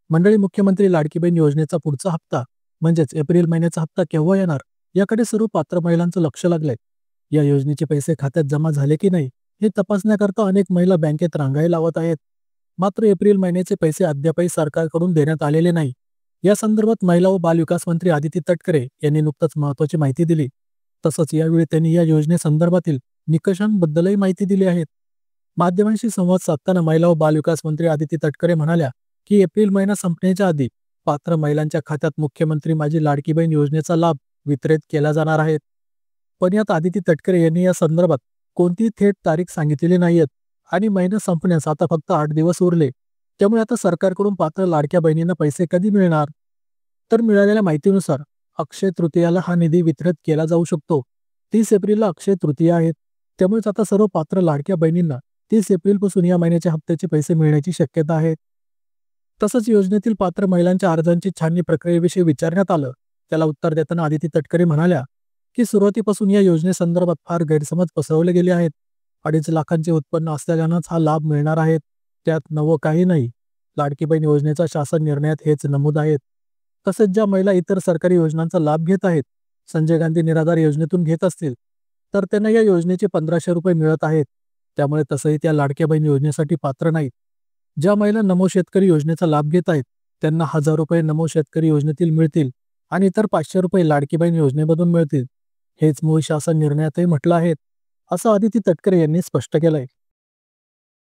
मंडळी, मुख्यमंत्री लाडकी बहीण योजनेचा पुढचा हप्ता म्हणजेच एप्रिल महिन्याचा हप्ता केव्हा येणार याकडे सर्व पात्र महिलांचं लक्ष लागलंय. या योजनेचे पैसे खात्यात जमा झाले की नाही हे तपासण्याकरता अनेक महिला बँकेत रांगाई लावत आहेत. मात्र एप्रिल महिन्याचे पैसे अद्यापही सरकारकडून देण्यात आलेले नाही. या संदर्भात महिला व बालविकास मंत्री आदिती तटकरे यांनी नुकताच महत्वाची माहिती दिली. तसंच यावेळी त्यांनी या योजनेसंदर्भातील निकषांबद्दलही माहिती दिली आहे. माध्यमांशी संवाद साधताना महिला व बालविकास मंत्री आदिती तटकरे म्हणाल्या की एप्रिल महिना संपण्याच्या आधी पात्र महिलांच्या खात्यात मुख्यमंत्री माझी लाडकी बहीण योजनेचा लाभ वितरित केला जाणार आहे. पण यात आदिती तटकरे यांनी या संदर्भात कोणतीही थेट तारीख सांगितलेली नाहीयेत आणि महिना संपण्यास आता फक्त 8 दिवस उरले. त्यामुळे आता सरकारकडून पात्र लाडक्या बहिणींना पैसे कधी मिळणार? तर मिळालेल्या माहितीनुसार अक्षय तृतीयाला हा निधी वितरित केला जाऊ शकतो. 30 एप्रिलला अक्षय तृतीया आहे. त्यामुळेच आता सर्व पात्र लाडक्या बहिणींना 30 एप्रिलपासून या महिन्याच्या हप्त्याचे पैसे मिळण्याची शक्यता आहे. तसंच योजनेतील पात्र महिलांच्या अर्जांची छाननी प्रक्रियेविषयी विचारण्यात आलं. त्याला उत्तर देताना आदिती तटकरे म्हणाल्या की सुरुवातीपासून या योजनेसंदर्भात फार गैरसमज पसरवले गेले आहेत. 2.5 लाखांचे उत्पन्न असलेल्यांनाच हा लाभ मिळणार आहे. त्यात नवं काही नाही. लाडकी बहीण योजनेचा शासन निर्णयात हेच नमूद आहेत. तसेच ज्या महिला इतर सरकारी योजनांचा लाभ घेत आहेत, संजय गांधी निराधार योजनेतून घेत असतील तर त्यांना या योजनेचे 1500 रुपये मिळत आहेत. त्यामुळे तसंही त्या लाडक्या बहीण योजनेसाठी पात्र नाहीत. ज्या महिला नमो शेतकरी योजनेचा लाभ घेत आहेत त्यांना 1000 रुपये नमो शेतकरी योजनेतील मिळतील आणि इतर 500 रुपये लाडकी बहीण योजनेमधून मिळतील. हेच मूळ शासन निर्णयातही म्हटलं आहे, असं आदिती तटकरे यांनी स्पष्ट केलंय.